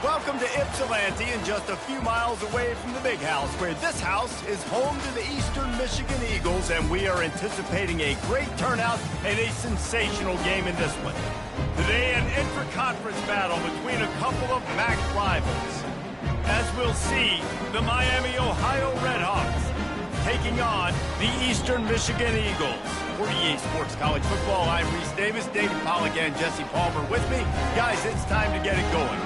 Welcome to Ypsilanti, and just a few miles away from the big house, where this house is home to the Eastern Michigan Eagles, and we are anticipating a great turnout and a sensational game in this one. Today, an intra-conference battle between a couple of MAC rivals. As we'll see, the Miami, Ohio Redhawks taking on the Eastern Michigan Eagles. For EA Sports College Football, I'm Reese Davis, David Pollack, and Jesse Palmer with me. Guys, it's time to get it going.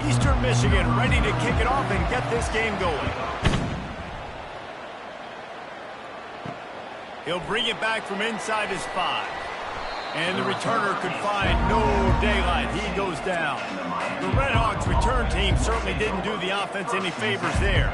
Eastern Michigan ready to kick it off and get this game going. He'll bring it back from inside his 5. And the returner could find no daylight. He goes down. The Redhawks return team certainly didn't do the offense any favors there.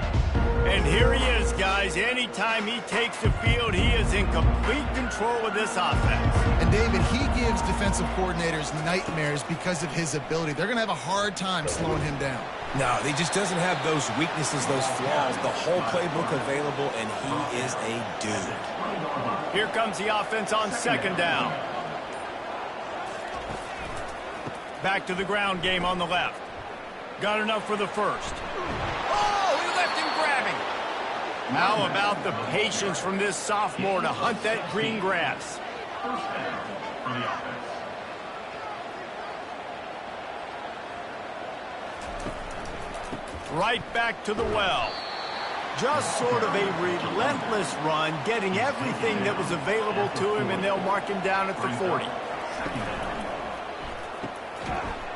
And here he is, guys. Anytime he takes the field, he is in complete control of this offense. And David, he gives defensive coordinators nightmares because of his ability. They're going to have a hard time slowing him down. No, he just doesn't have those weaknesses, those flaws. The whole playbook available, and he is a dude. Here comes the offense on second down. Back to the ground game on the left. Got enough for the first. Oh, he left him grabbing. How about the patience from this sophomore to hunt that green grass? Right back to the well. Just sort of a relentless run, getting everything that was available to him, and they'll mark him down at the 40.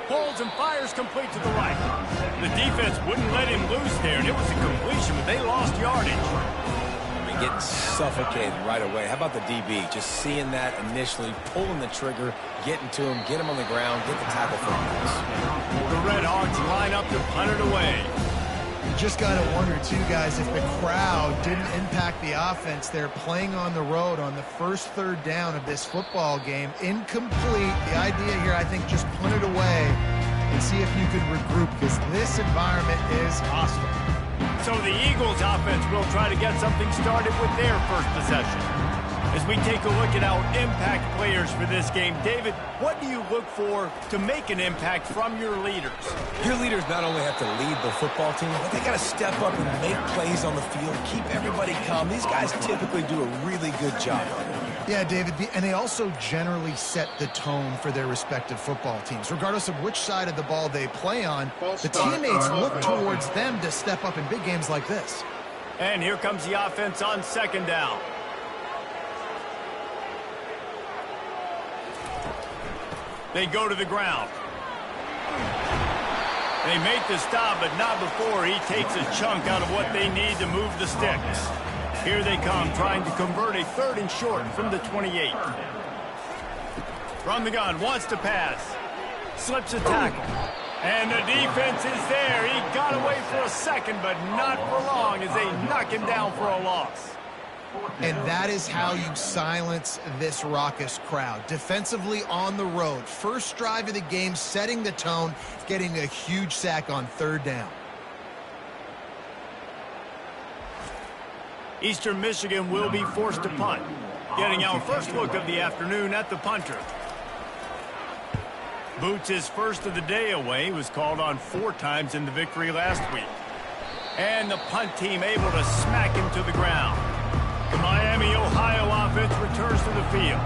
Holds and fires complete to the right. The defense wouldn't let him loose there, and it was a completion, but they lost yardage. I mean, getting suffocated right away. How about the DB? Just seeing that initially, pulling the trigger, getting to him, get him on the ground, get the tackle for him. The Redhawks line up to punt it away. You just got to wonder, too, guys, if the crowd didn't impact the offense. They're playing on the road on the first third down of this football game. Incomplete. The idea here, I think, just punt it away and see if you can regroup, because this environment is hostile. So the Eagles offense will try to get something started with their first possession. As we take a look at our impact players for this game, David, what do you look for to make an impact from your leaders? Your leaders not only have to lead the football team, but they got to step up and make plays on the field, keep everybody calm. These guys typically do a really good job. Yeah, David, and they also generally set the tone for their respective football teams. Regardless of which side of the ball they play on, the teammates look towards them to step up in big games like this. And here comes the offense on second down. They go to the ground. They make the stop, but not before he takes a chunk out of what they need to move the sticks. Here they come, trying to convert a 3rd and short from the 28. From the gun, wants to pass. Slips a tackle. And the defense is there. He got away for a second, but not for long as they knock him down for a loss. And that is how you silence this raucous crowd. Defensively on the road. First drive of the game, setting the tone, getting a huge sack on 3rd down. Eastern Michigan will be forced to punt. Getting our first look of the afternoon at the punter. Boots his first of the day away. Was called on 4 times in the victory last week. And the punt team able to smack him to the ground. The Miami, Ohio offense returns to the field.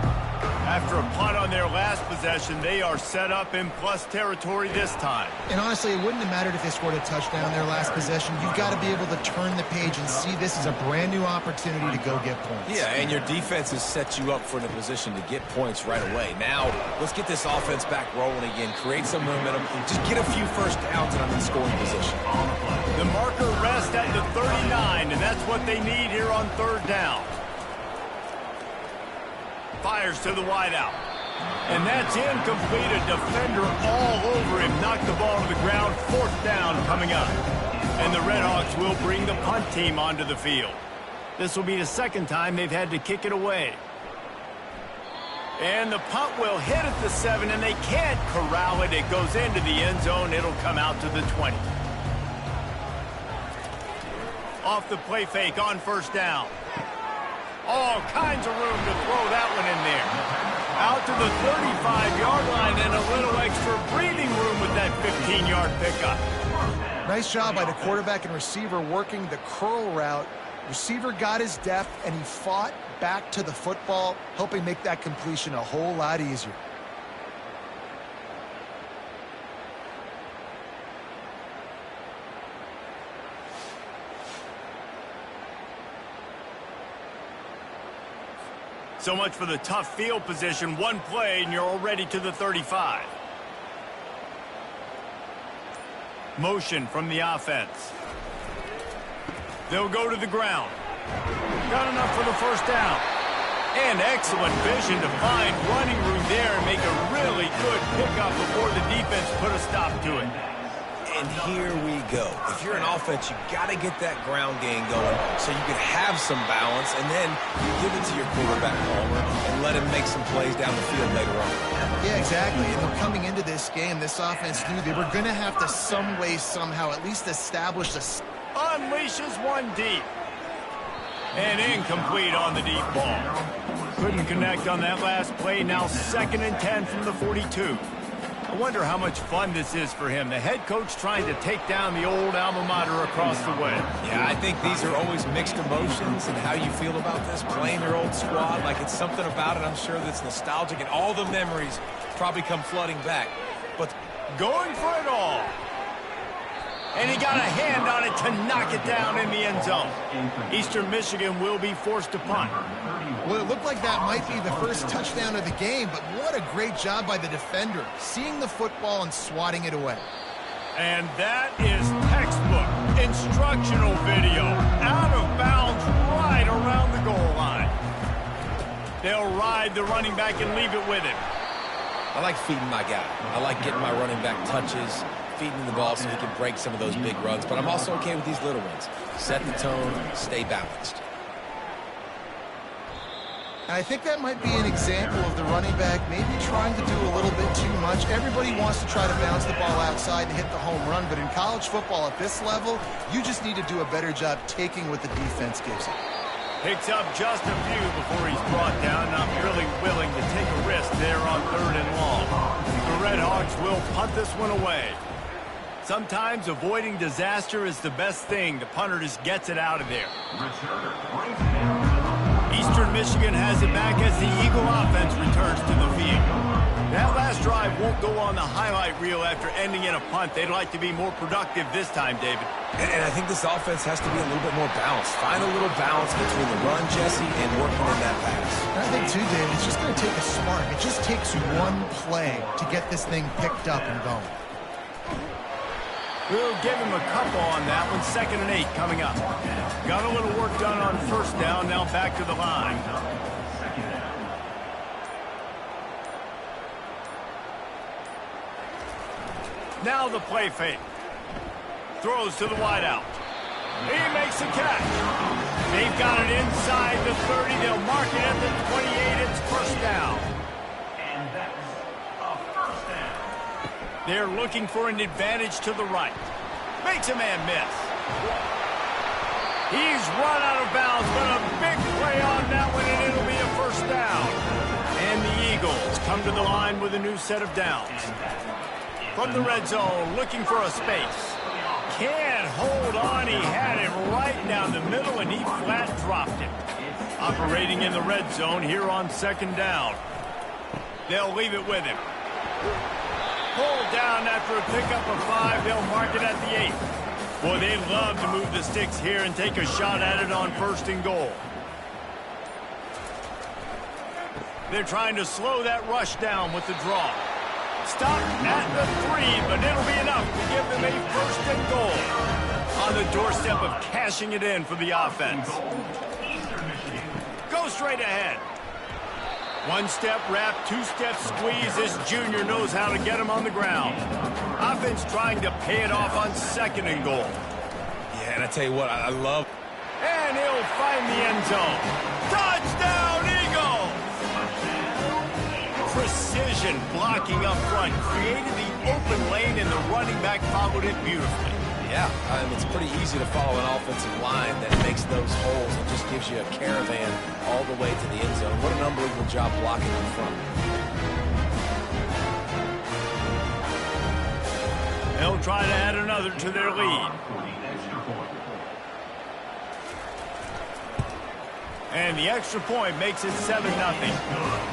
After a punt on their last possession, they are set up in plus territory this time. And honestly, it wouldn't have mattered if they scored a touchdown their last possession. You've got to be able to turn the page and see this as a brand new opportunity to go get points. Yeah, and your defense has set you up for the position to get points right away. Now, let's get this offense back rolling again, create some momentum, just get a few first downs and I'm in scoring position. The marker rests at the 39, and that's what they need here on 3rd down. Fires to the wideout. And that's incomplete. A defender all over him. Knocked the ball to the ground. 4th down coming up. And the Redhawks will bring the punt team onto the field. This will be the 2nd time they've had to kick it away. And the punt will hit at the 7, and they can't corral it. It goes into the end zone. It'll come out to the 20. Off the play fake on first down. All kinds of room to throw that one in there. Out to the 35-yard line and a little extra breathing room with that 15-yard pickup. Nice job by the quarterback and receiver working the curl route. Receiver got his depth, and he fought back to the football, helping make that completion a whole lot easier. So much for the tough field position. One play, and you're already to the 35. Motion from the offense. They'll go to the ground. Got enough for the first down. And excellent vision to find running room there and make a really good pickup before the defense put a stop to it. And here we go. If you're an offense, you got to get that ground game going so you can have some balance, and then you give it to your quarterback, Palmer, and let him make some plays down the field later on. Yeah, exactly. And coming into this game, this offense knew they were going to have to some way, somehow, at least establish a... Unleashes one deep. And incomplete on the deep ball. Couldn't connect on that last play. Now 2nd and 10 from the 42. I wonder how much fun this is for him. The head coach trying to take down the old alma mater across the way. Yeah, I think these are always mixed emotions, and how you feel about this, playing your old squad, like it's something about it, I'm sure, that's nostalgic, and all the memories probably come flooding back. But going for it all. And he got a hand on it to knock it down in the end zone. Eastern Michigan will be forced to punt. Well, it looked like that might be the first touchdown of the game, but what a great job by the defender, seeing the football and swatting it away. And that is textbook instructional video. Out of bounds right around the goal line. They'll ride the running back and leave it with him. I like feeding my guy. I like getting my running back touches, feeding the ball so he can break some of those big runs. But I'm also okay with these little ones. Set the tone, stay balanced. And I think that might be an example of the running back maybe trying to do a little bit too much. Everybody wants to try to bounce the ball outside and hit the home run, but in college football at this level, you just need to do a better job taking what the defense gives you. Picks up just a few before he's brought down. Not really willing to take a risk there on 3rd and long. The Red Hawks will punt this one away. Sometimes avoiding disaster is the best thing. The punter just gets it out of there. Eastern Michigan has it back as the Eagle offense returns to the field. That last drive won't go on the highlight reel after ending in a punt. They'd like to be more productive this time, David. And I think this offense has to be a little bit more balanced. Find a little balance between the run, Jesse, and working in that pass. I think, too, David, it's just going to take a spark. It just takes one play to get this thing picked up and going. We'll give him a couple on that one. 2nd and 8 coming up. Got a little work done on first down. Now back to the line. Now the play fake. Throws to the wideout. He makes a catch. They've got it inside the 30. They'll mark it at the 28. It's first down. And that's a first down. They're looking for an advantage to the right. Makes a man miss. He's run out of bounds, but a big play on that one, and it'll be a first down. And the Eagles come to the line with a new set of downs. From the red zone, looking for a space. Can't hold on. He had it right down the middle, and he flat dropped it. Operating in the red zone here on 2nd down. They'll leave it with him. Pulled down after a pickup of 5. They'll mark it at the 8. Boy, they'd love to move the sticks here and take a shot at it on 1st and goal. They're trying to slow that rush down with the draw. Stopped at the 3, but it'll be enough to give them a 1st and goal. On the doorstep of cashing it in for the offense. Go straight ahead. 1-step wrap, 2-step squeeze. This junior knows how to get him on the ground. Offense trying to pay it off on 2nd and goal. Yeah, and I tell you what, I love... And he'll find the end zone. Touchdown, Eagles! Precision blocking up front created the open lane, and the running back followed it beautifully. Yeah, it's pretty easy to follow an offensive line that makes those holes and just gives you a caravan all the way to the end zone. What an unbelievable job blocking in front. They'll try to add another to their lead. And the extra point makes it 7-0.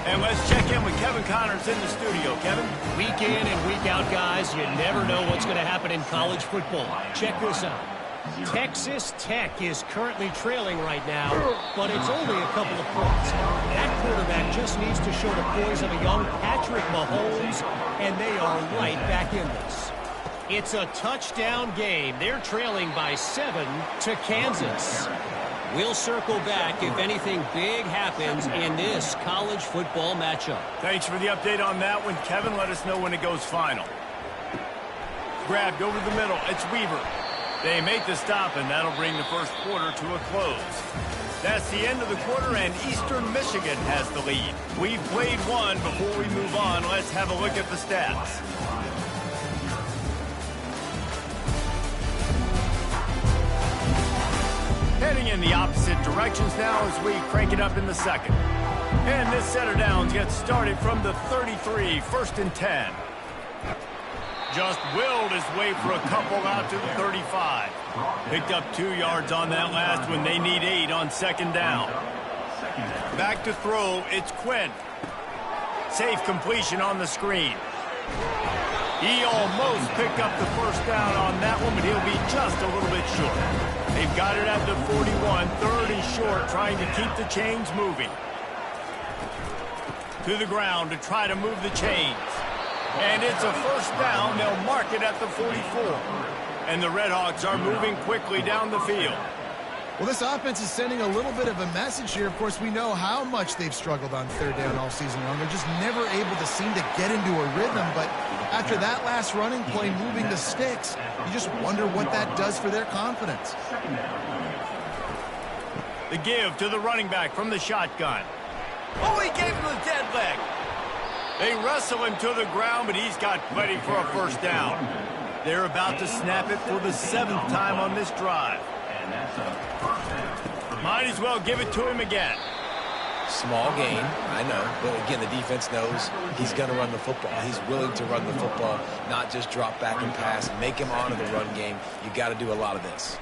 And let's check in with Kevin Connors in the studio. Kevin? Week in and week out, guys, you never know what's going to happen in college football. Check this out. Texas Tech is currently trailing right now, but it's only a couple of points. That quarterback just needs to show the poise of a young Patrick Mahomes, and they are right back in this. It's a touchdown game. They're trailing by 7 to Kansas. We'll circle back if anything big happens in this college football matchup. Thanks for the update on that one, Kevin. Let us know when it goes final. Grabbed over the middle. It's Weaver. They make the stop, and that'll bring the first quarter to a close. That's the end of the quarter, and Eastern Michigan has the lead. We've played one. Before we move on, let's have a look at the stats. Heading in the opposite directions now as we crank it up in the second. And this set of downs gets started from the 33, 1st and 10. Just willed his way for a couple out to the 35. Picked up 2 yards on that last one. They need 8 on 2nd down. Back to throw, it's Quinn. Safe completion on the screen. He almost picked up the 1st down on that one, but he'll be just a little bit short. They've got it at the 41, 3rd and short, trying to keep the chains moving. To the ground to try to move the chains. And it's a 1st down. They'll mark it at the 44. And the Redhawks are moving quickly down the field. Well, this offense is sending a little bit of a message here. Of course, we know how much they've struggled on 3rd down all season long. They're just never able to seem to get into a rhythm. But after that last running play, moving the sticks, you just wonder what that does for their confidence. The give to the running back from the shotgun. Oh, he gave him the dead leg. They wrestle him to the ground, but he's got plenty for a 1st down. They're about to snap it for the 7th time on this drive. Might as well give it to him again. Small gain, I know. But again, the defense knows he's going to run the football. He's willing to run the football, not just drop back and pass. Make him honor the run game. You got to do a lot of this.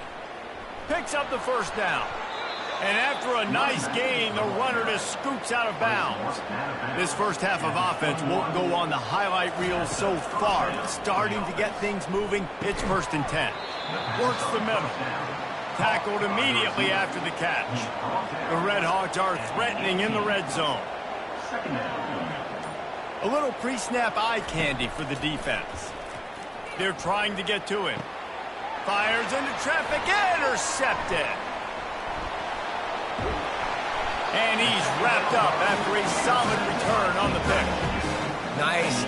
Picks up the 1st down. And after a nice gain, the runner just scoops out of bounds. This first half of offense won't go on the highlight reel so far. Starting to get things moving, it's 1st and 10. Works the middle. Tackled immediately after the catch. The Redhawks are threatening in the red zone. A little pre-snap eye candy for the defense. They're trying to get to him. Fires into traffic, intercepted. And he's wrapped up after a solid return on the pick. Nice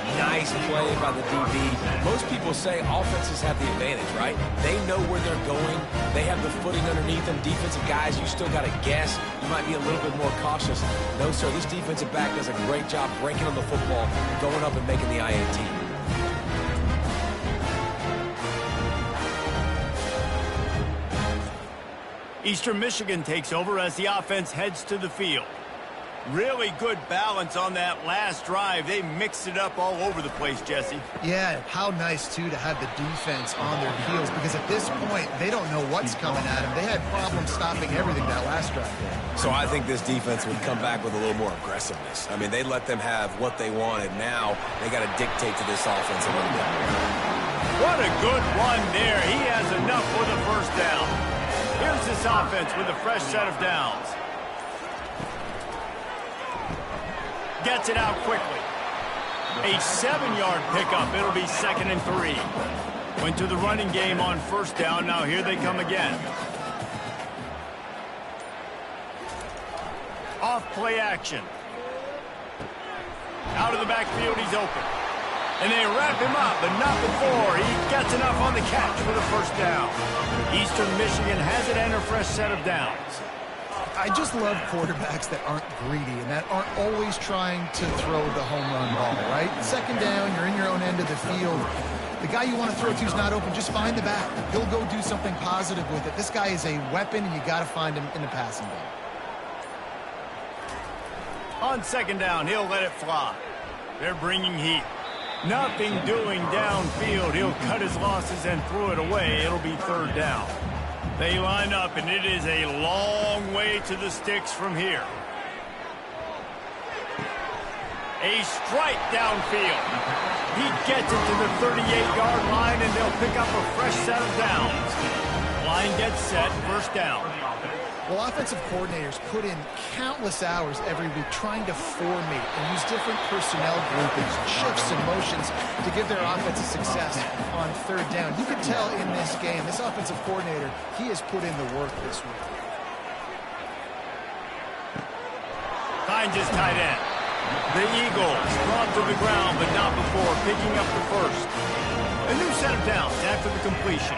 play by the DB. Most people say offenses have the advantage, right? They know where they're going. They have the footing underneath them. Defensive guys, you still got to guess. You might be a little bit more cautious. No, sir, this defensive back does a great job breaking on the football, going up and making the INT. Eastern Michigan takes over as the offense heads to the field. Really good balance on that last drive. They mixed it up all over the place, Jesse. Yeah, how nice, too, to have the defense on their heels, because at this point, they don't know what's coming at them. They had problems stopping everything that last drive. So I think this defense would come back with a little more aggressiveness. I mean, they let them have what they wanted. Now they got to dictate to this offense a little bit. What a good run there. He has enough for the 1st down. Here's this offense with a fresh set of downs. Gets it out quickly. A 7-yard pickup. It'll be 2nd and 3. Went to the running game on 1st down. Now here they come again. Off play action. Out of the backfield, he's open. And they wrap him up, but not before he gets enough on the catch for the 1st down. Eastern Michigan has it and a fresh set of downs. I just love quarterbacks that aren't greedy and that aren't always trying to throw the home run ball, right? Second down, you're in your own end of the field. The guy you want to throw to is not open. Just find the back. He'll go do something positive with it. This guy is a weapon, and you got to find him in the passing game. On second down, he'll let it fly. They're bringing heat. Nothing doing downfield. He'll cut his losses and throw it away. It'll be third down. They line up, and it is a long way to the sticks from here. A strike downfield. He gets it to the 38-yard line, and they'll pick up a fresh set of downs. Line gets set, first down. Well, offensive coordinators put in countless hours every week trying to formate and use different personnel groupings, shifts, and motions to give their offense a success on third down. You can tell in this game, this offensive coordinator, he has put in the work this week. Finds his tight end. The Eagles brought to the ground, but not before picking up the first. A new set of downs after the completion.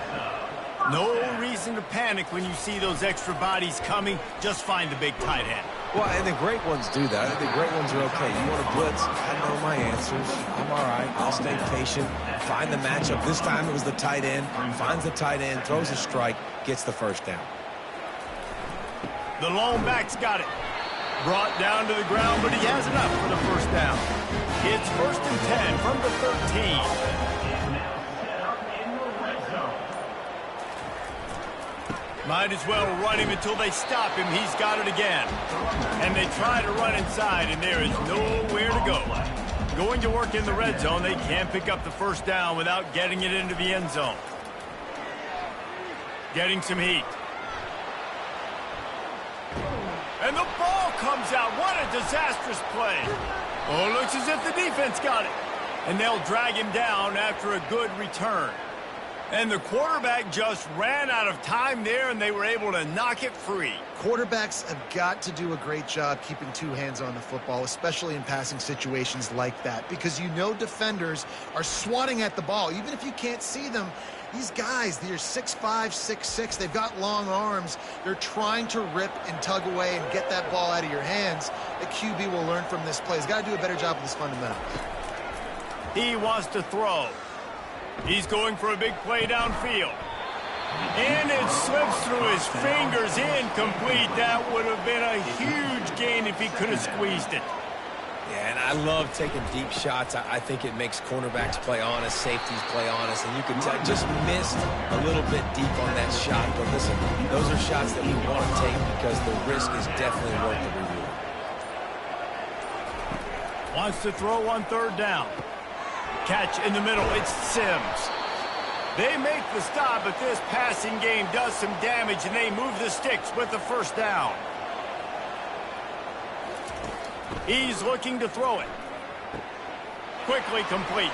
No reason to panic when you see those extra bodies coming. Just find the big tight end. Well, and the great ones do that. I think the great ones are okay. You want to blitz? I know my answers. I'm all right. I'll stay patient. Find the matchup. This time it was the tight end. Finds the tight end, throws a strike, gets the first down. The lone back's got it. Brought down to the ground, but he has enough for the first down. It's 1st and 10 from the 13. Might as well run him until they stop him. He's got it again. And they try to run inside, and there is nowhere to go. Going to work in the red zone, they can't pick up the first down without getting it into the end zone. Getting some heat. And the ball comes out. What a disastrous play. Oh, it looks as if the defense got it. And they'll drag him down after a good return. And the quarterback just ran out of time there, and they were able to knock it free. Quarterbacks have got to do a great job keeping two hands on the football, especially in passing situations like that, because you know defenders are swatting at the ball. Even if you can't see them, these guys, they're 6'5", 6'6", they've got long arms. They're trying to rip and tug away and get that ball out of your hands. The QB will learn from this play. He's got to do a better job with his fundamentals. He wants to throw. He's going for a big play downfield. And it slips through his fingers, incomplete. That would have been a huge gain if he could have squeezed it. Yeah, and I love taking deep shots. I think it makes cornerbacks play honest, safeties play honest, and you can tell just missed a little bit deep on that shot. But listen, those are shots that we want to take because the risk is definitely worth the reward. Wants to throw on third down. Catch in the middle, it's Sims. They make the stop, but this passing game does some damage, and they move the sticks with the first down. He's looking to throw it. Quickly complete.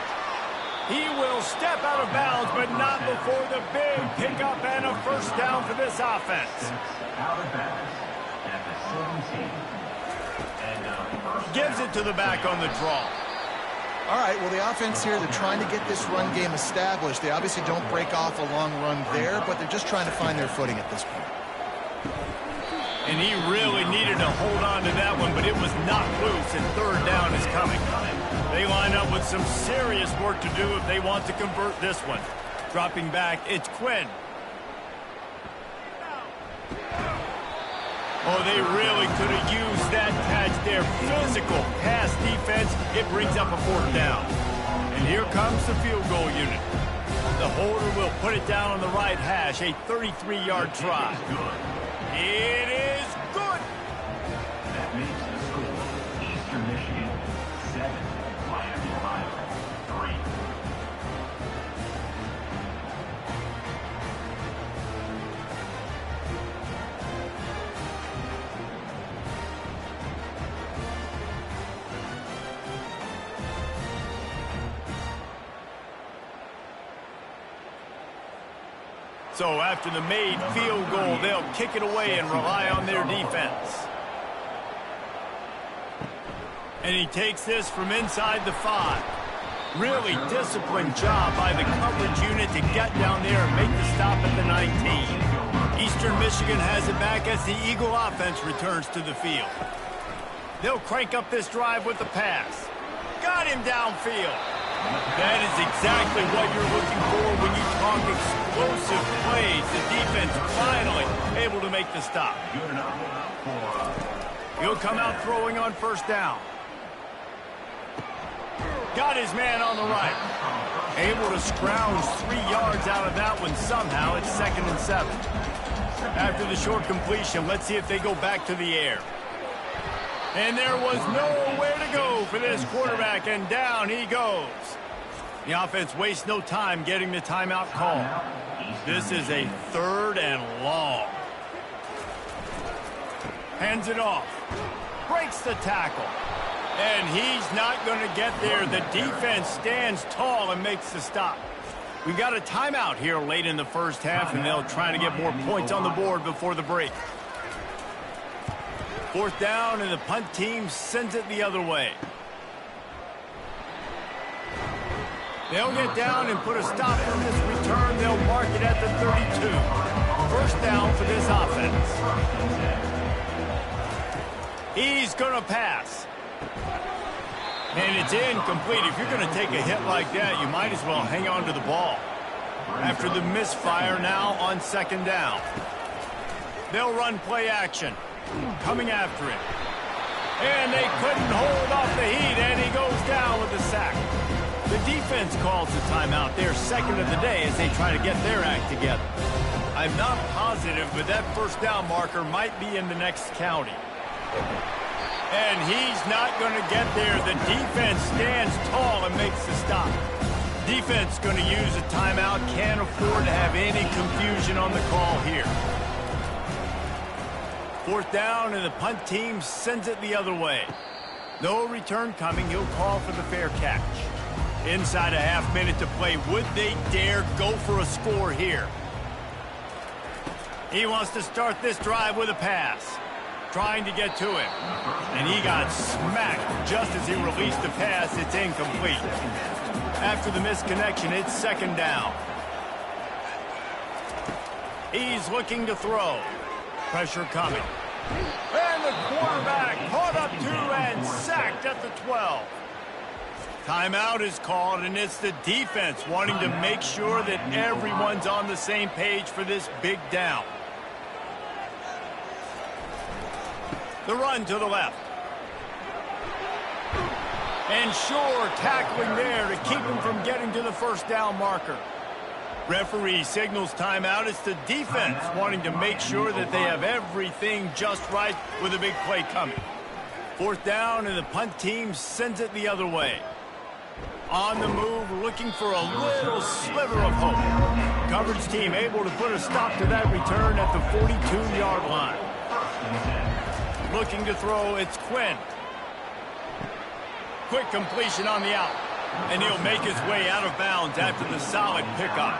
He will step out of bounds, but not before the big pickup and a first down for this offense. Out of bounds at the 17. Gives it to the back on the draw. All right, well, the offense here, they're trying to get this run game established. They obviously don't break off a long run there, but they're just trying to find their footing at this point. And he really needed to hold on to that one, but it was knocked loose, and third down is coming. They line up with some serious work to do if they want to convert this one. Dropping back, it's Quinn. Oh, they really could have used that catch there. Physical pass defense. It brings up a fourth down. And here comes the field goal unit. The holder will put it down on the right hash. A 33-yard try. It is good. That makes the score Eastern Michigan 7, Miami, Ohio 3. So after the made field goal, they'll kick it away and rely on their defense. And he takes this from inside the 5. Really disciplined job by the coverage unit to get down there and make the stop at the 19. Eastern Michigan has it back as the Eagle offense returns to the field. They'll crank up this drive with the pass. Got him downfield. That is exactly what you're looking for when you talk explosive plays. The defense finally able to make the stop. He'll come out throwing on first down. Got his man on the right. Able to scrounge 3 yards out of that one somehow. It's 2nd and 7. After the short completion, let's see if they go back to the air. And there was nowhere to go for this quarterback, and down he goes. The offense wastes no time getting the timeout call. This is a 3rd and long. Hands it off. Breaks the tackle. And he's not going to get there. The defense stands tall and makes the stop. We got a timeout here late in the first half, and they'll try to get more points on the board before the break. 4th down, and the punt team sends it the other way. They'll get down and put a stop on this return. They'll mark it at the 32. 1st down for this offense. He's going to pass. And it's incomplete. If you're going to take a hit like that, you might as well hang on to the ball. After the misfire, now on 2nd down. They'll run play action. Coming after it. And they couldn't hold off the heat, and he goes down with the sack. The defense calls the timeout. They're 2nd of the day as they try to get their act together. I'm not positive, but that 1st down marker might be in the next county. And he's not going to get there. The defense stands tall and makes the stop. Defense going to use a timeout. Can't afford to have any confusion on the call here. 4th down, and the punt team sends it the other way. No return coming. He'll call for the fair catch. Inside a half minute to play. Would they dare go for a score here? He wants to start this drive with a pass. Trying to get to him. And he got smacked just as he released the pass. It's incomplete. After the misconnection, it's 2nd down. He's looking to throw. Pressure coming. And the quarterback caught up to and sacked at the 12. Timeout is called, and it's the defense wanting to make sure that everyone's on the same page for this big down. The run to the left. And sure, tackling there to keep him from getting to the 1st down marker. Referee signals timeout. It's the defense wanting to make sure that they have everything just right with a big play coming. 4th down, and the punt team sends it the other way. On the move, looking for a little sliver of hope. Coverage team able to put a stop to that return at the 42-yard line. Looking to throw, it's Quinn. Quick completion on the out. And he'll make his way out of bounds after the solid pickup.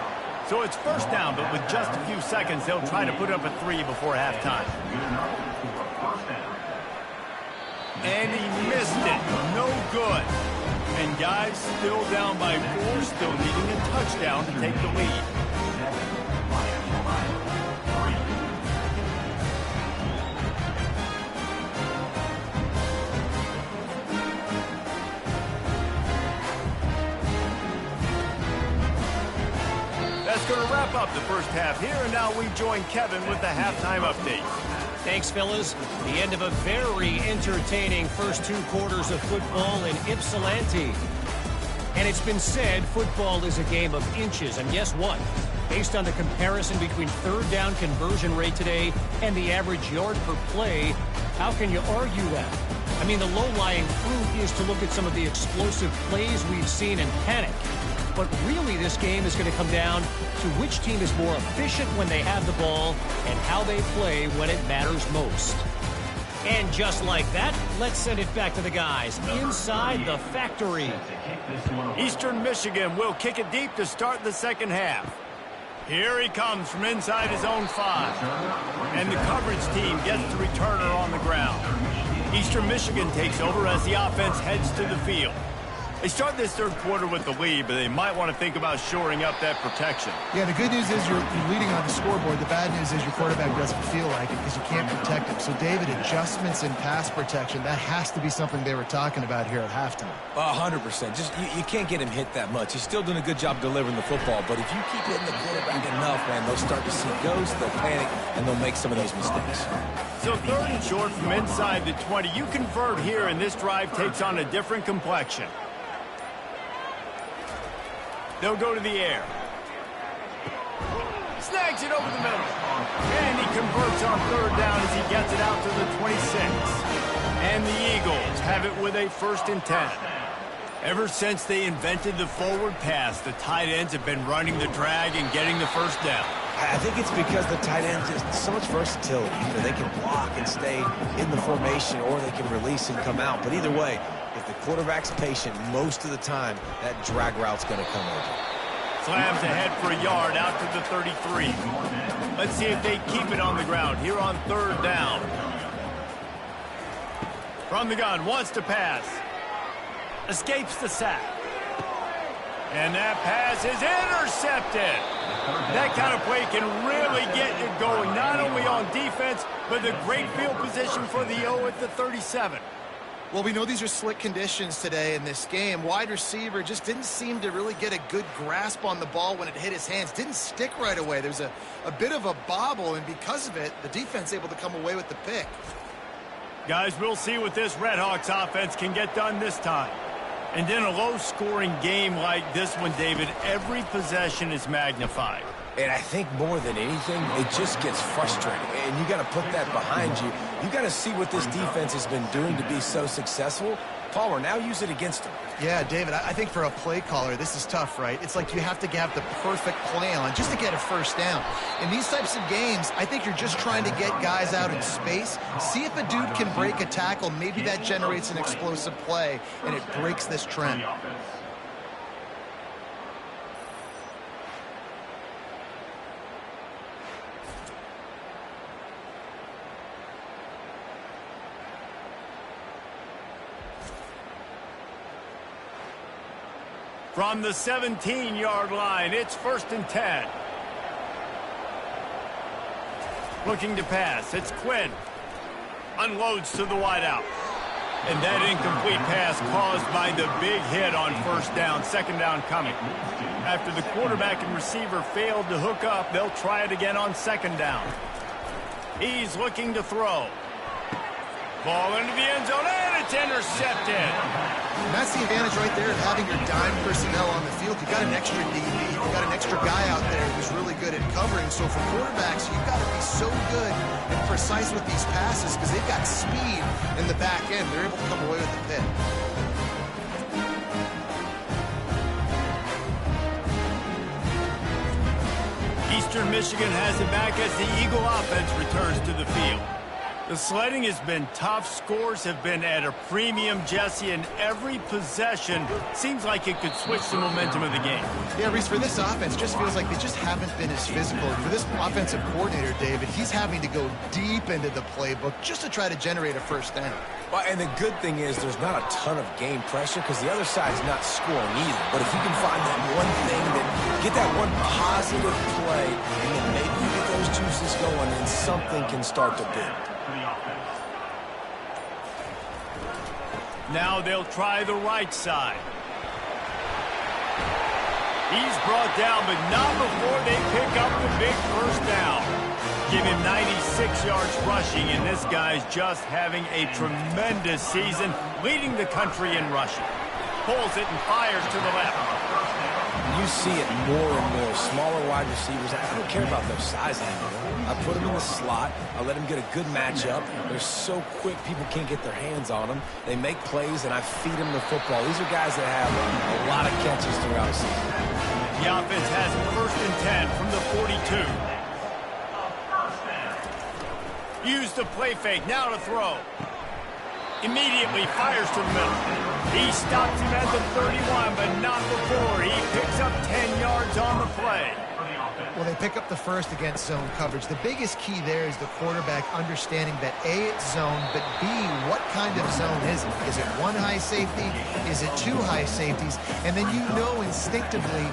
So it's 1st down, but with just a few seconds, they'll try to put up a 3 before halftime. And he missed it. No good. And guys still down by 4, still needing a touchdown to take the lead. That's going to wrap up the first half here, and now we join Kevin with the halftime update. Thanks, fellas. The end of a very entertaining first 2 quarters of football in Ypsilanti. And it's been said football is a game of inches. And guess what? Based on the comparison between 3rd down conversion rate today and the average yard per play, how can you argue that? I mean, the low-lying fruit is to look at some of the explosive plays we've seen and panic. But really, this game is going to come down to which team is more efficient when they have the ball and how they play when it matters most. And just like that, let's send it back to the guys inside the factory. Eastern Michigan will kick it deep to start the second half. Here he comes from inside his own 5. And the coverage team gets the returner on the ground. Eastern Michigan takes over as the offense heads to the field. They start this third quarter with the lead, but they might want to think about shoring up that protection. Yeah, the good news is you're leading on the scoreboard. The bad news is your quarterback doesn't feel like it because you can't protect him. So, David, adjustments in pass protection, that has to be something they were talking about here at halftime. 100%. Just you can't get him hit that much. He's still doing a good job delivering the football, but if you keep hitting the quarterback enough, man, they'll start to see ghosts, they'll panic, and they'll make some of those mistakes. So third and short from inside the 20. You convert here, and this drive takes on a different complexion. They'll go to the air. Snags it over the middle. And he converts on third down as he gets it out to the 26. And the Eagles have it with a 1st and 10. Ever since they invented the forward pass, the tight ends have been running the drag and getting the first down. I think it's because the tight ends is so much versatility. Either they can block and stay in the formation, or they can release and come out. But either way, if the quarterback's patient most of the time, that drag route's going to come over. Slams ahead for a yard out to the 33. Let's see if they keep it on the ground here on third down. From the gun, wants to pass. Escapes the sack. And that pass is intercepted. That kind of play can really get you going, not only on defense, but the great field position for the O at the 37. Well, we know these are slick conditions today in this game. Wide receiver just didn't seem to really get a good grasp on the ball when it hit his hands. Didn't stick right away. There's a bit of a bobble, and because of it, the defense able to come away with the pick. Guys, we'll see what this Redhawks offense can get done this time. And in a low-scoring game like this one, David, every possession is magnified. And I think more than anything, it just gets frustrating. And you got to put that behind you. You got to see what this defense has been doing to be so successful. Palmer, now use it against him. Yeah, David, I think for a play caller, this is tough, right? It's like you have to have the perfect play on just to get a first down. In these types of games, I think you're just trying to get guys out in space, see if a dude can break a tackle. Maybe that generates an explosive play, and it breaks this trend. From the 17-yard line, it's 1st and 10. Looking to pass, it's Quinn. Unloads to the wideout. And that incomplete pass caused by the big hit on first down, 2nd down coming. After the quarterback and receiver failed to hook up, they'll try it again on 2nd down. He's looking to throw. Ball into the end zone, and it's intercepted. And that's the advantage right there of having your dime personnel on the field. You got an extra DB, you got an extra guy out there who's really good at covering. So for quarterbacks, you've got to be so good and precise with these passes because they've got speed in the back end. They're able to come away with the pick. Eastern Michigan has it back as the Eagle offense returns to the field. The sledding has been tough. Scores have been at a premium, Jesse, and every possession seems like it could switch the momentum of the game. Yeah, Reese, for this offense, just feels like they just haven't been as physical. And for this offensive coordinator, David, he's having to go deep into the playbook just to try to generate a first down. Well, and the good thing is there's not a ton of game pressure because the other side's not scoring either. But if you can find that one thing, that get that one positive play, and then maybe you get those juices going, and something can start to build. Now they'll try the right side. He's brought down, but not before they pick up the big first down. Give him 96 yards rushing, and this guy's just having a tremendous season, leading the country in rushing. Pulls it and fires to the left. You see it more and more. Smaller wide receivers. I don't care about their size anymore. I put them in the slot. I let them get a good matchup. They're so quick, people can't get their hands on them. They make plays, and I feed them the football. These are guys that have a lot of catches throughout a season. The offense has 1st and 10 from the 42. Use the play fake. Now to throw. Immediately fires to the middle. He stops him at the 31, but not before. He picks up 10 yards on the play. Well, they pick up the first against zone coverage. The biggest key there is the quarterback understanding that A, it's zone, but B, what kind of zone is it? Is it one high safety? Is it two high safeties? And then you know instinctively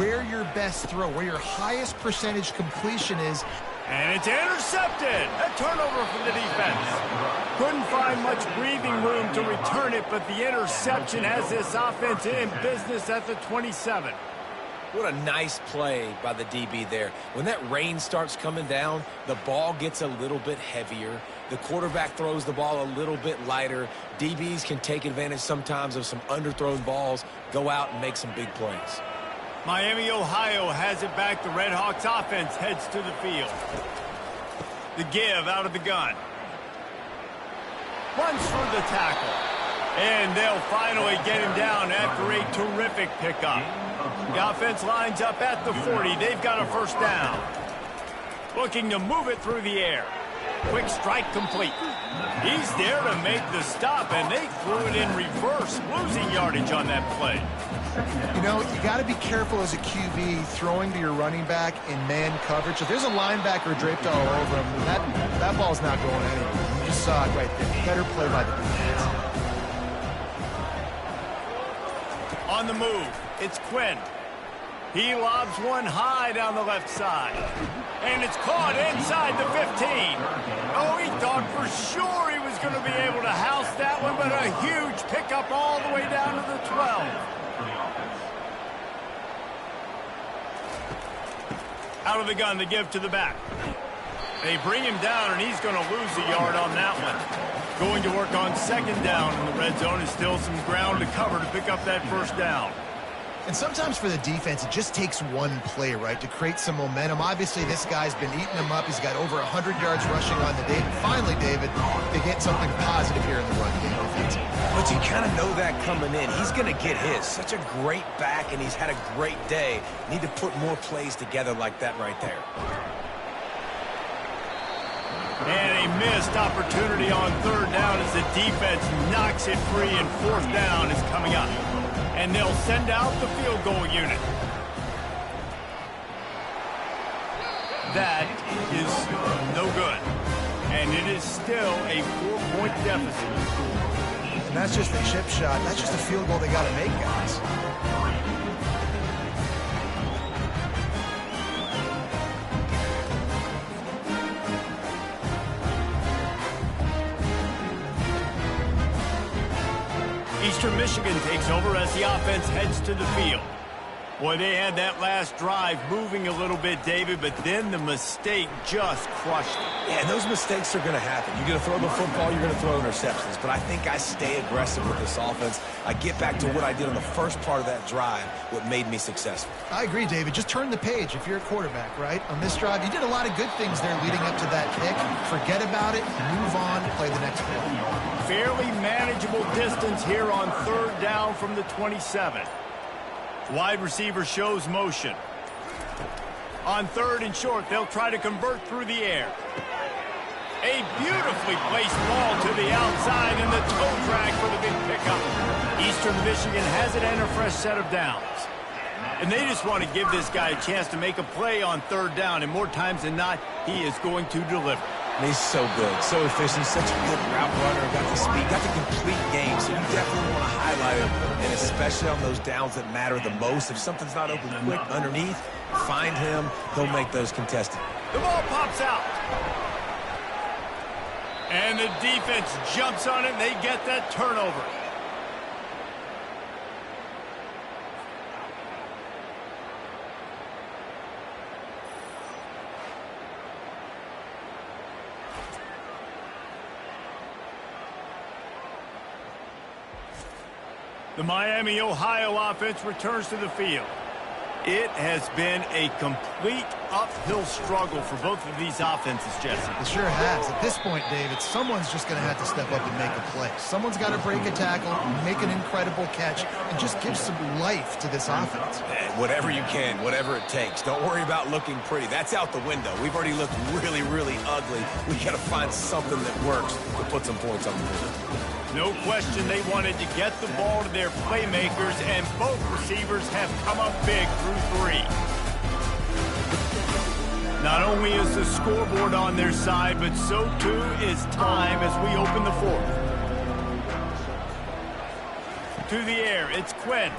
where your best throw, where your highest percentage completion is. And it's intercepted. A turnover from the defense. Couldn't find much breathing room to return it, but the interception has this offense in business at the 27. What a nice play by the DB there. When that rain starts coming down, the ball gets a little bit heavier. The quarterback throws the ball a little bit lighter. DBs can take advantage sometimes of some underthrown balls, go out and make some big plays. Miami, Ohio has it back. The Red Hawks offense heads to the field. The give out of the gun. Runs through the tackle. And they'll finally get him down after a terrific pickup. The offense lines up at the 40. They've got a first down. Looking to move it through the air. Quick strike complete. He's there to make the stop, and they threw it in reverse, losing yardage on that play. You know, you got to be careful as a QB throwing to your running back in man coverage. If there's a linebacker draped all over him, that ball's not going anywhere. You just saw it right there. Better play by the defense. On the move, it's Quinn. He lobs one high down the left side. And it's caught inside the 15. Oh, he thought for sure he was going to be able to house that one, but a huge pickup all the way down to the 12. Out of the gun, the give to the back. They bring him down, and he's going to lose a yard on that one. Going to work on second down in the red zone. Is still some ground to cover to pick up that first down. And sometimes for the defense, it just takes one play, right, to create some momentum. Obviously, this guy's been eating them up. He's got over 100 yards rushing on the day. And finally, David, they get something positive here in the run game offensively. But you kind of know that coming in. He's going to get his. Such a great back, and he's had a great day. Need to put more plays together like that right there. And a missed opportunity on third down as the defense knocks it free, and fourth down is coming up. And they'll send out the field goal unit. That is no good. And it is still a 4-point deficit. And that's just a chip shot. That's just a field goal they got to make, guys. Eastern Michigan takes over as the offense heads to the field. Boy, they had that last drive moving a little bit, David, but then the mistake just crushed it. Yeah, and those mistakes are going to happen. You're going to throw the football, you're going to throw interceptions. But I think I stay aggressive with this offense. I get back to what I did on the first part of that drive, what made me successful. I agree, David. Just turn the page if you're a quarterback, right? On this drive, you did a lot of good things there leading up to that pick. Forget about it, move on, play the next play. Fairly manageable distance here on third down from the 27. Wide receiver shows motion. On third and short, they'll try to convert through the air. A beautifully placed ball to the outside and the toe drag for the big pickup. Eastern Michigan has it and a fresh set of downs. And they just want to give this guy a chance to make a play on third down, and more times than not, he is going to deliver. And he's so good, so efficient, such a good route runner, got the speed, got the complete game, so you definitely want to highlight him, and especially on those downs that matter the most. If something's not open quick underneath, find him, he'll make those contested. The ball pops out. And the defense jumps on it, and they get that turnover. The Miami, Ohio offense returns to the field. It has been a complete uphill struggle for both of these offenses, Jesse. It sure has. At this point, David, someone's just going to have to step up and make a play. Someone's got to break a tackle, make an incredible catch, and just give some life to this offense. And whatever you can, whatever it takes. Don't worry about looking pretty. That's out the window. We've already looked really, really ugly. We got to find something that works to put some points on the board. No question they wanted to get the ball to their playmakers, and both receivers have come up big through three. Not only is the scoreboard on their side, but so too is time as we open the fourth. To the air, it's Quinn.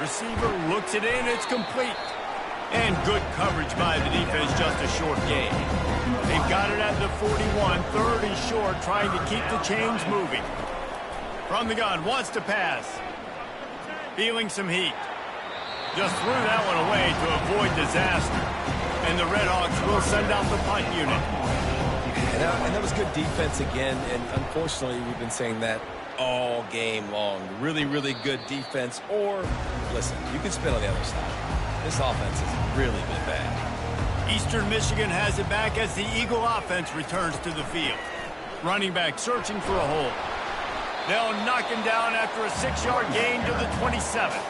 Receiver looks it in, it's complete. And good coverage by the defense, just a short gain. They've got it at the 41, third and short, trying to keep the chains moving. From the gun, wants to pass. Feeling some heat. Just threw that one away to avoid disaster. And the Redhawks will send out the punt unit. And that was good defense again, and unfortunately we've been saying that all game long. Really, really good defense, or, listen, you can spin on the other side. This offense has really been bad. Eastern Michigan has it back as the Eagle offense returns to the field. Running back searching for a hole. They'll knock him down after a 6-yard gain to the 27.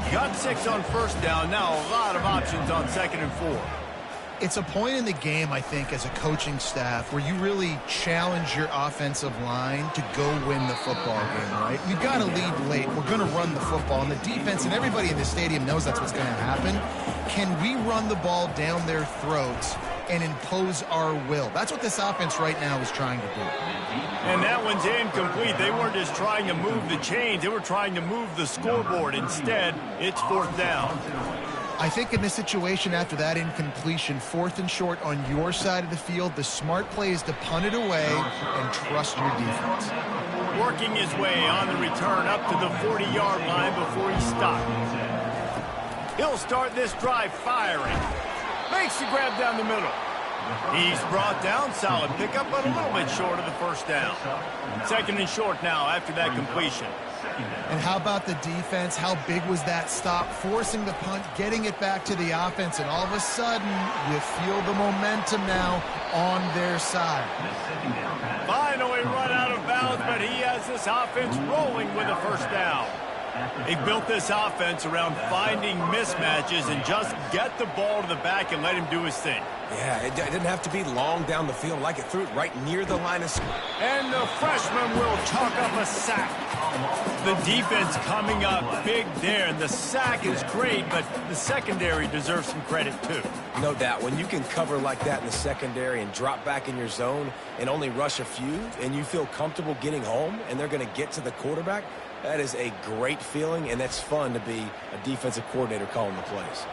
Got 6 on first down. Now a lot of options on 2nd and 4. It's a point in the game, I think, as a coaching staff where you really challenge your offensive line to go win the football game, right? You've got to lead late. We're going to run the football. And the defense and everybody in the stadium knows that's what's going to happen. Can we run the ball down their throats and impose our will? That's what this offense right now is trying to do. And that one's incomplete. They weren't just trying to move the chains. They were trying to move the scoreboard. Instead, it's 4th down. I think in this situation after that incompletion, 4th and short on your side of the field, the smart play is to punt it away and trust your defense. Working his way on the return up to the 40-yard line before he stopped. He'll start this drive firing. Makes the grab down the middle. He's brought down. Solid pickup, but a little bit short of the first down. 2nd and short now after that completion. And how about the defense? How big was that stop? Forcing the punt, getting it back to the offense, and all of a sudden, you feel the momentum now on their side. Finally run out of bounds, but he has this offense rolling with a first down. They built this offense around finding mismatches and just get the ball to the back and let him do his thing. Yeah, it didn't have to be long down the field. Like it threw it right near the line of scrimmage. And the freshman will chalk up a sack. The defense coming up big there, and the sack is great, but the secondary deserves some credit too. No doubt. When you can cover like that in the secondary and drop back in your zone and only rush a few, and you feel comfortable getting home, and they're going to get to the quarterback, that is a great feeling, and that's fun to be a defensive coordinator calling the plays.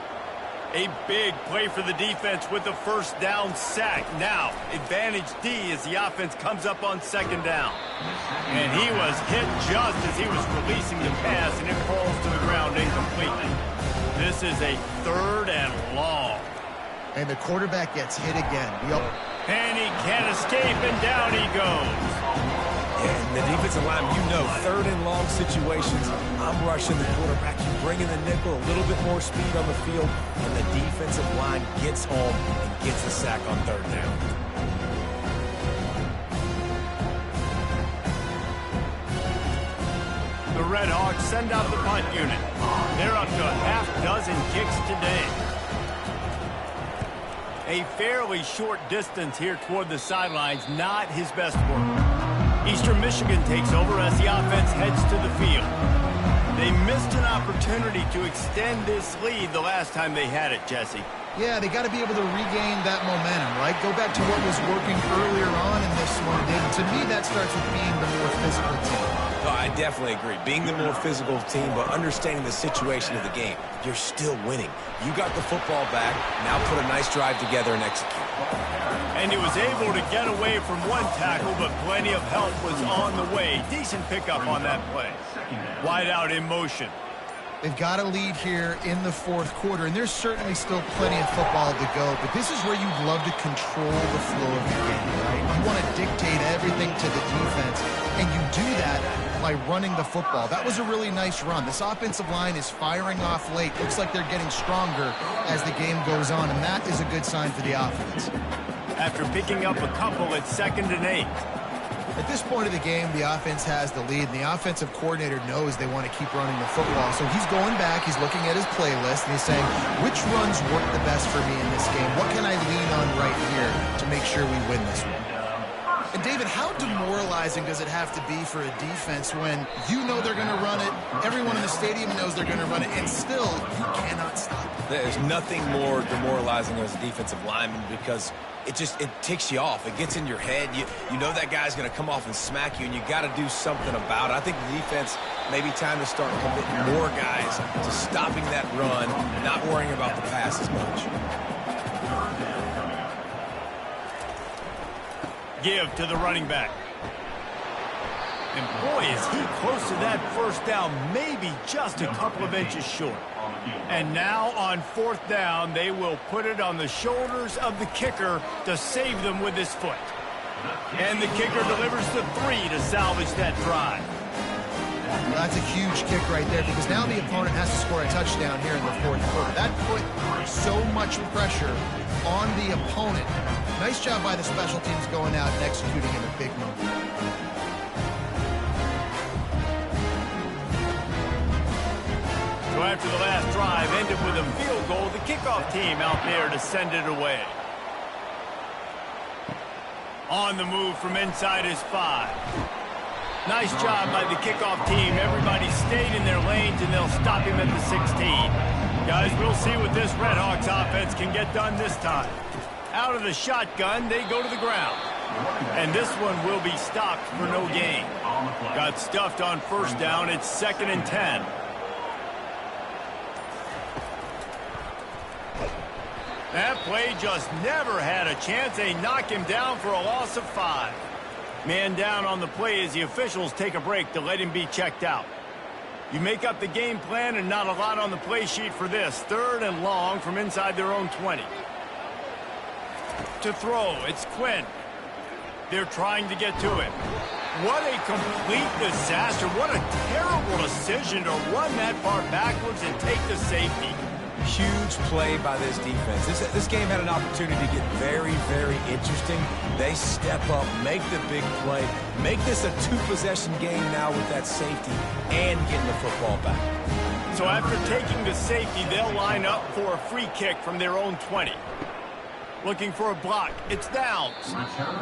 A big play for the defense with the first down sack. Now, advantage D as the offense comes up on 2nd down. And he was hit just as he was releasing the pass, and it falls to the ground incomplete. This is a 3rd and long. And the quarterback gets hit again. And he can't escape, and down he goes. And the defensive line, you know, 3rd and long situations, I'm rushing the quarterback. You bring in the nickel, a little bit more speed on the field, and the defensive line gets home and gets the sack on 3rd down. The Redhawks send out the punt unit. They're up to a half-dozen kicks today. A fairly short distance here toward the sidelines, not his best work. Eastern Michigan takes over as the offense heads to the field. They missed an opportunity to extend this lead the last time they had it, Jesse. Yeah, they got to be able to regain that momentum, right? Go back to what was working earlier on in this one. And to me, that starts with being the more physical team. No, I definitely agree. Being the more physical team, but understanding the situation of the game. You're still winning. You got the football back. Now put a nice drive together and execute. And he was able to get away from one tackle, but plenty of help was on the way. Decent pickup on that play. Wide out in motion. They've got a lead here in the 4th quarter, and there's certainly still plenty of football to go, but this is where you'd love to control the flow of the game, right? You want to dictate everything to the defense, and you do that by running the football. That was a really nice run. This offensive line is firing off late. Looks like they're getting stronger as the game goes on, and that is a good sign for the offense. After picking up a couple at 2nd and 8. At this point of the game, the offense has the lead, and the offensive coordinator knows they want to keep running the football. So he's going back, he's looking at his playlist, and he's saying, which runs work the best for me in this game? What can I lean on right here to make sure we win this one? And David, how demoralizing does it have to be for a defense when you know they're going to run it, everyone in the stadium knows they're going to run it, and still you cannot stop it? There's nothing more demoralizing as a defensive lineman because it ticks you off. It gets in your head. You know that guy's going to come off and smack you, and you got to do something about it. I think the defense maybe time to start committing more guys to stopping that run and not worrying about the pass as much. Give to the running back. And boy, is he close to that first down, maybe just a couple of inches short. And now on fourth down, they will put it on the shoulders of the kicker to save them with his foot. And the kicker delivers the 3 to salvage that drive. Well, that's a huge kick right there because now the opponent has to score a touchdown here in the fourth quarter. That put so much pressure on the opponent. Nice job by the special teams going out and executing in a big moment. So after the last drive ended with a field goal, the kickoff team out there to send it away. On the move from inside his 5. Nice job by the kickoff team. Everybody stayed in their lanes, and they'll stop him at the 16. Guys, we'll see what this Redhawks offense can get done this time. Out of the shotgun, they go to the ground. And this one will be stopped for no gain. Got stuffed on first down. It's 2nd and 10. That play just never had a chance. They knock him down for a loss of 5. Man down on the play as the officials take a break to let him be checked out. You make up the game plan and not a lot on the play sheet for this. 3rd and long from inside their own 20. To throw, it's Quinn. They're trying to get to it. What a complete disaster. What a terrible decision to run that far backwards and take the safety. Huge play by this defense. This game had an opportunity to get very, very interesting. They step up, make the big play, make this a 2-possession game now with that safety and getting the football back. So after taking the safety, they'll line up for a free kick from their own 20. Looking for a block. It's Downs.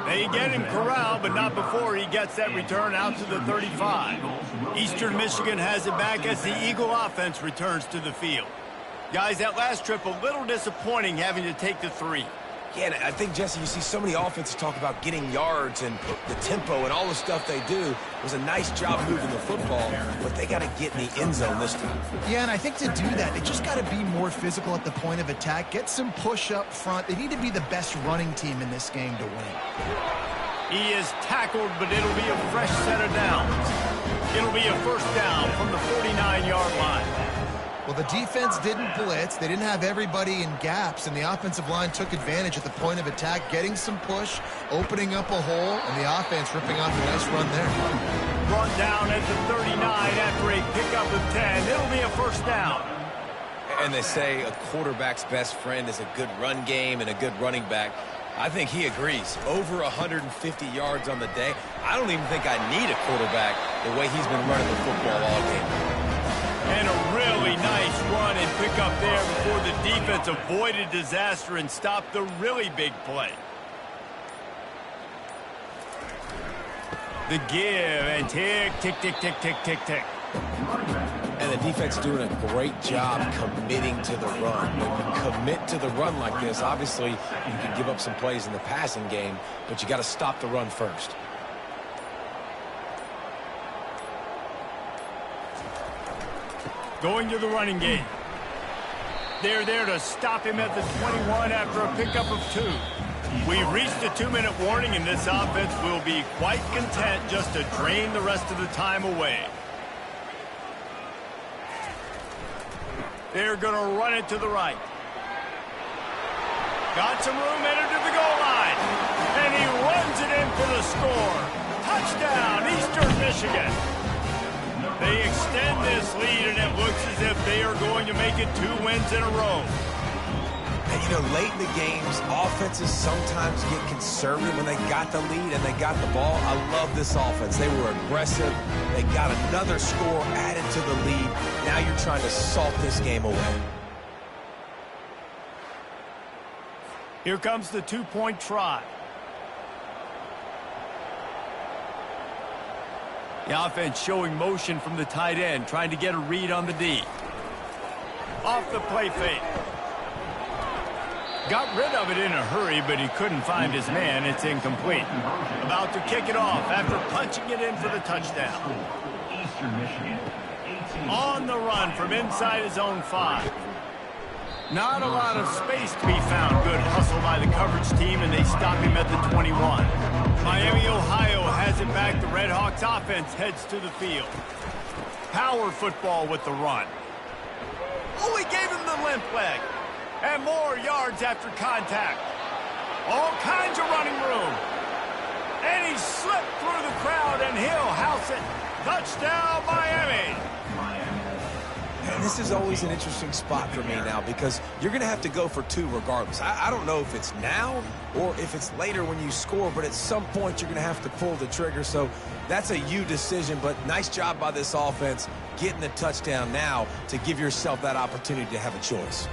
They get him corralled, but not before he gets that return out to the 35. Eastern Michigan has it back as the Eagle offense returns to the field. Guys, that last trip, a little disappointing having to take the 3. Yeah, and I think, Jesse, you see so many offenses talk about getting yards and the tempo and all the stuff they do. It was a nice job moving the football, but they got to get in the end zone this time. Yeah, and I think to do that, they just got to be more physical at the point of attack, get some push up front. They need to be the best running team in this game to win. He is tackled, but it'll be a fresh set of downs. It'll be a first down from the 49-yard line. Well, the defense didn't blitz. They didn't have everybody in gaps, and the offensive line took advantage at the point of attack, getting some push, opening up a hole, and the offense ripping off a nice run there. Brought down at the 39 after a pickup of 10. It'll be a first down. And they say a quarterback's best friend is a good run game and a good running back. I think he agrees. Over 150 yards on the day. I don't even think I need a quarterback the way he's been running the football all game. And a really nice run and pick up there before the defense avoided disaster and stopped the really big play. The give and tick, tick, tick, tick, tick, tick, tick. And the defense doing a great job committing to the run. When you commit to the run like this, obviously you can give up some plays in the passing game, but you got to stop the run first. Going to the running game. They're there to stop him at the 21 after a pickup of 2. We've reached a 2-minute warning, and this offense will be quite content just to drain the rest of the time away. They're going to run it to the right. Got some room, entered to the goal line. And he runs it in for the score. Touchdown, Eastern Michigan. They extend this lead, and it looks as if they are going to make it 2 wins in a row. And, you know, late in the games, offenses sometimes get conservative when they got the lead and they got the ball. I love this offense. They were aggressive. They got another score added to the lead. Now you're trying to salt this game away. Here comes the 2-point try. The offense showing motion from the tight end, trying to get a read on the D. Off the play fake. Got rid of it in a hurry, but he couldn't find his man. It's incomplete. About to kick it off after punching it in for the touchdown. Eastern Michigan, 18. On the run from inside his own 5. Not a lot of space to be found. Good hustle by the coverage team, and they stop him at the 21. Miami, Ohio has it back. The Red Hawks offense heads to the field. Power football with the run. Oh, he gave him the limp leg. And more yards after contact. All kinds of running room. And he slipped through the crowd, and he'll house it. Touchdown, Miami. And this is always an interesting spot for me now because you're going to have to go for 2 regardless. I don't know if it's now or if it's later when you score, but at some point you're going to have to pull the trigger. So that's a you decision, but nice job by this offense getting the touchdown now to give yourself that opportunity to have a choice.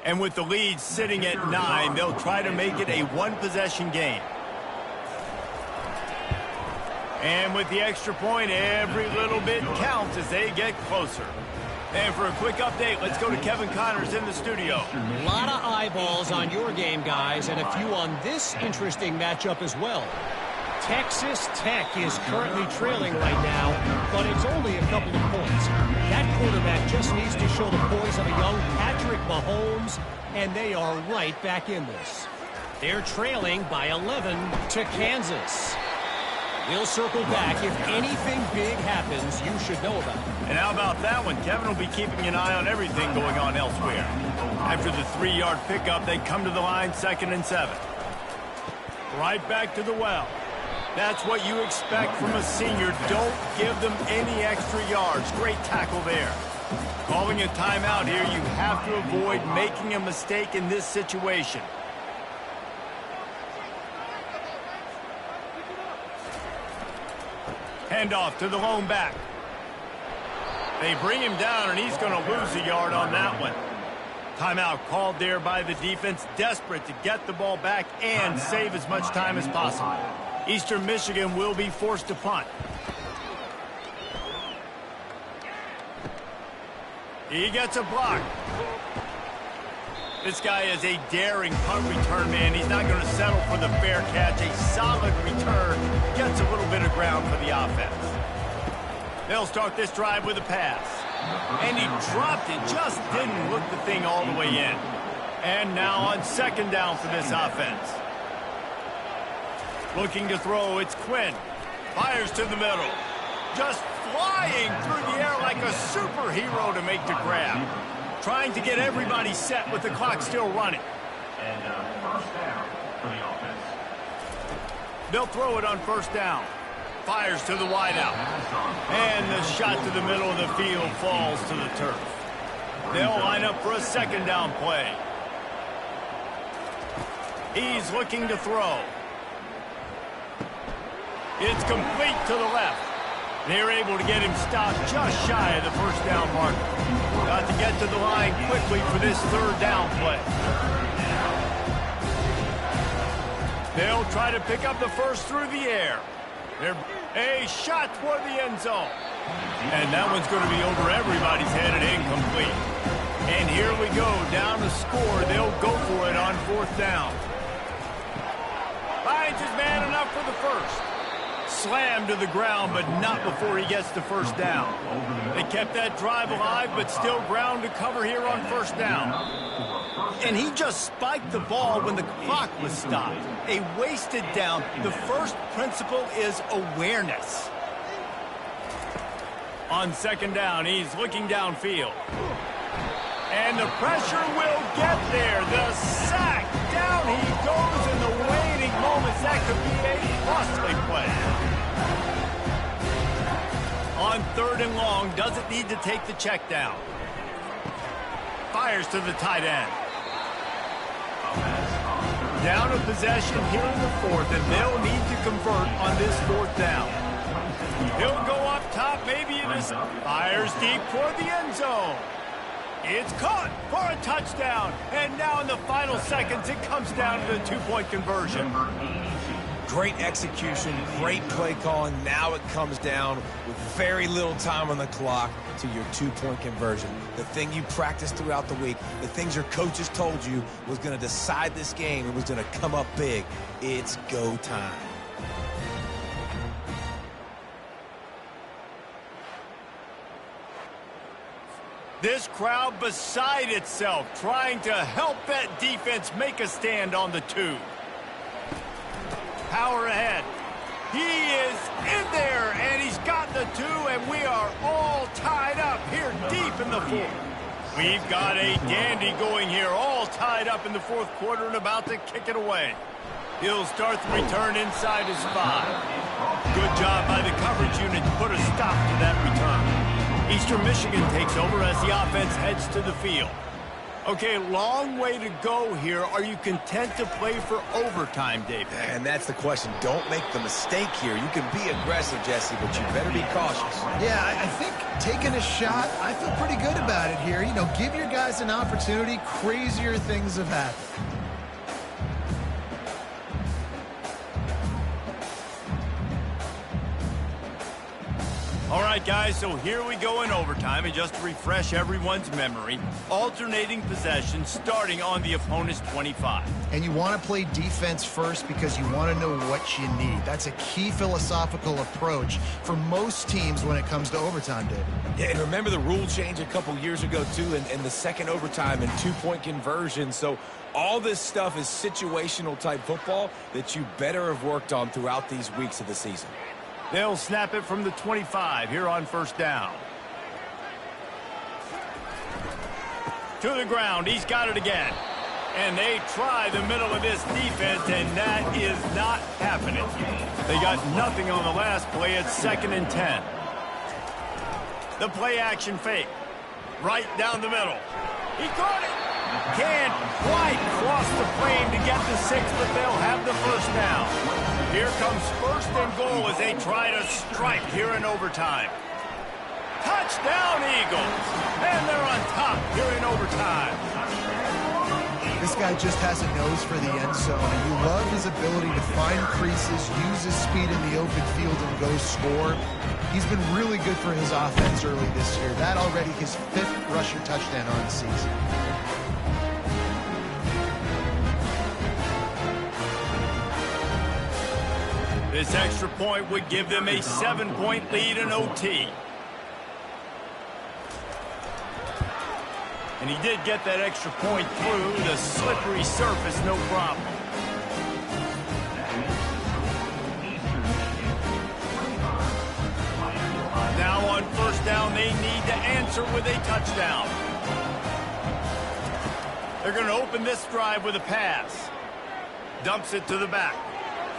And with the lead sitting at 9, they'll try to make it a 1-possession game. And with the extra point, every little bit counts as they get closer. And for a quick update, let's go to Kevin Connors in the studio. A lot of eyeballs on your game, guys, and a few on this interesting matchup as well. Texas Tech is currently trailing right now, but it's only a couple of points. That quarterback just needs to show the poise of a young Patrick Mahomes, and they are right back in this. They're trailing by 11 to Kansas. We'll circle back. If anything big happens, you should know about it. And how about that one? Kevin will be keeping an eye on everything going on elsewhere. After the 3-yard pickup, they come to the line 2nd and 7. Right back to the well. That's what you expect from a senior. Don't give them any extra yards. Great tackle there. Calling a timeout here, you have to avoid making a mistake in this situation. Handoff to the lone back. They bring him down, and he's going to lose a yard on that one. Timeout called there by the defense, desperate to get the ball back and save as much time as possible. Eastern Michigan will be forced to punt. He gets a block. This guy is a daring punt return man. He's not going to settle for the fair catch. A solid return gets a little bit of ground for the offense. They'll start this drive with a pass. And he dropped it, just didn't look the thing all the way in. And now on 2nd down for this offense. Looking to throw, it's Quinn. Fires to the middle. Just flying through the air like a superhero to make the grab. Trying to get everybody set with the clock still running. And first down for the offense. They'll throw it on 1st down. Fires to the wideout. And the shot to the middle of the field falls to the turf. They'll line up for a 2nd down play. He's looking to throw. It's complete to the left. They're able to get him stopped just shy of the 1st down marker. Got to get to the line quickly for this 3rd down play. They'll try to pick up the first through the air. A shot toward the end zone. And that one's going to be over everybody's head and incomplete. And here we go, down to score. They'll go for it on 4th down. Finds his man enough for the first. Slammed to the ground, but not before he gets to 1st down. They kept that drive alive, but still ground to cover here on 1st down. And he just spiked the ball when the clock was stopped. A wasted down. The first principle is awareness. On 2nd down, he's looking downfield. And the pressure will get there. The sack. Down he goes in the waning moments. That could be a costly play. On 3rd and long, doesn't need to take the check down. Fires to the tight end. Down a possession here in the 4th, and they'll need to convert on this 4th down. He'll go up top, maybe it is. Fires deep toward the end zone. It's caught for a touchdown. And now in the final seconds, it comes down to the 2-point conversion. Great execution, great play calling. Now it comes down with very little time on the clock to your two-point conversion. The thing you practiced throughout the week, the things your coaches told you was going to decide this game, it was going to come up big. It's go time. This crowd beside itself, trying to help that defense make a stand on the two. Power ahead. He is in there, and he's got the two, and we are all tied up here deep in the fourth. We've got a dandy going here, all tied up in the fourth quarter and about to kick it away. He'll start the return inside his 5. Good job by the coverage unit to put a stop to that return. Eastern Michigan takes over as the offense heads to the field. Okay, long way to go here. Are you content to play for overtime, David? And that's the question. Don't make the mistake here. You can be aggressive, Jesse, but you better be cautious. Yeah, I think taking a shot, I feel pretty good about it here. You know, give your guys an opportunity. Crazier things have happened. All right, guys, so here we go in overtime, and just to refresh everyone's memory, alternating possession starting on the opponent's 25. And you want to play defense first because you want to know what you need. That's a key philosophical approach for most teams when it comes to overtime, David. Yeah, and remember the rule change a couple years ago, too, in the second overtime and two-point conversion. So all this stuff is situational type football that you better have worked on throughout these weeks of the season. They'll snap it from the 25 here on first down. To the ground. He's got it again. And they try the middle of this defense, and that is not happening. They got nothing on the last play. It's 2nd and 10. The play action fake. Right down the middle. He caught it. Can't quite cross the frame to get the 6, but they'll have the first down. Here comes 1st and goal as they try to strike here in overtime. Touchdown, Eagles! And they're on top here in overtime. This guy just has a nose for the end zone, and you love his ability to find creases, use his speed in the open field, and go score. He's been really good for his offense early this year. That already his 5th rushing touchdown on the season. This extra point would give them a 7-point lead in OT. And he did get that extra point through the slippery surface, no problem. Now on first down, they need to answer with a touchdown. They're going to open this drive with a pass. Dumps it to the back.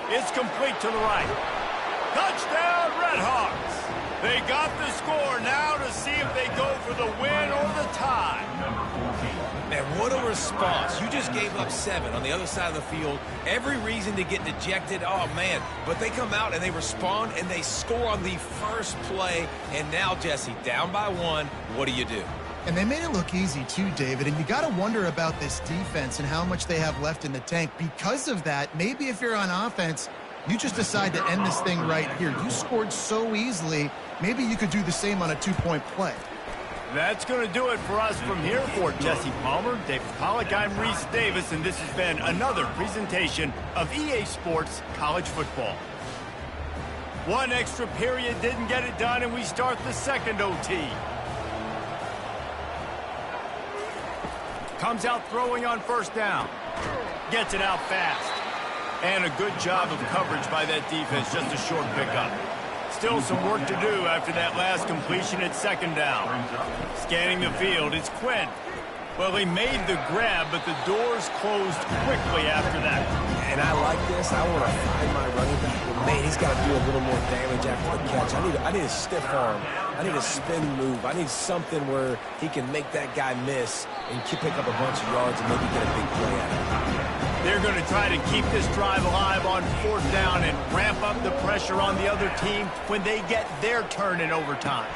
It's complete to the right. Touchdown, Redhawks. They got the score now to see if they go for the win or the tie. Man, what a response. You just gave up 7 on the other side of the field. Every reason to get dejected. Oh, man. But they come out and they respond and they score on the first play. And now, Jesse, down by 1, what do? And they made it look easy too, David, and you got to wonder about this defense and how much they have left in the tank. Because of that, maybe if you're on offense, you just decide to end this thing right here. You scored so easily, maybe you could do the same on a 2-point play. That's going to do it for us from here. For Jesse Palmer, David Pollack, I'm Reese Davis, and this has been another presentation of EA Sports College Football. One extra period didn't get it done, and we start the second OT. Comes out throwing on first down. Gets it out fast. And a good job of coverage by that defense. Just a short pickup. Still some work to do after that last completion at second down. Scanning the field, it's Quinn. Well, he made the grab, but the doors closed quickly after that. And I like this. I want to find my running back. But man, he's got to do a little more damage after the catch. I need a stiff arm. I need a spin move. I need something where he can make that guy miss and pick up a bunch of yards and maybe get a big play out of it. They're going to try to keep this drive alive on fourth down and ramp up the pressure on the other team when they get their turn in overtime.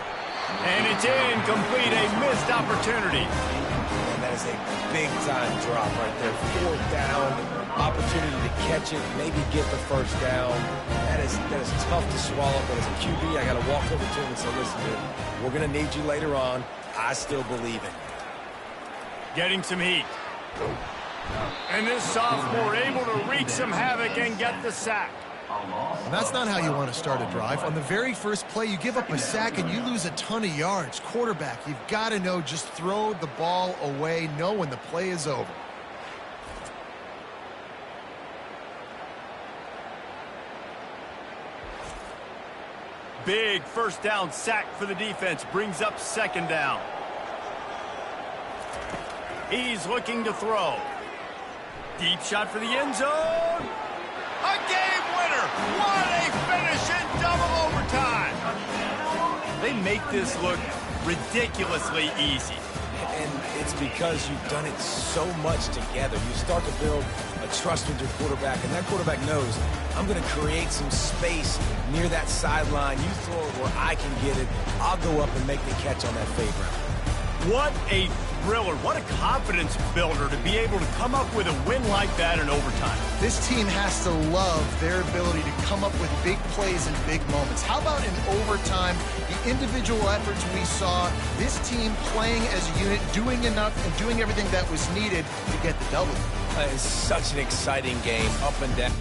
And it's incomplete, a missed opportunity. And that is is a big-time drop right there. 4th down, opportunity to catch it, maybe get the first down. That is tough to swallow, but as a QB, I got to walk over to him and say, listen, dude, we're going to need you later on. I still believe it. Getting some heat. And this sophomore able to wreak some havoc and get the sack. And that's not how you want to start a drive. On the very first play, you give up a sack and you lose a ton of yards. Quarterback, you've got to know, just throw the ball away, know when the play is over. Big first down sack for the defense, brings up 2nd down. He's looking to throw. Deep shot for the end zone. A game winner. What a finish in double overtime. They make this look ridiculously easy. And it's because you've done it so much together. You start to build a trust with your quarterback, and that quarterback knows, I'm going to create some space near that sideline. You throw it where I can get it. I'll go up and make the catch on that fade route. What a thriller. What a confidence builder to be able to come up with a win like that in overtime. This team has to love their ability to come up with big plays in big moments. How about in overtime, the individual efforts we saw, this team playing as a unit, doing enough and doing everything that was needed to get the W. It's such an exciting game, up and down.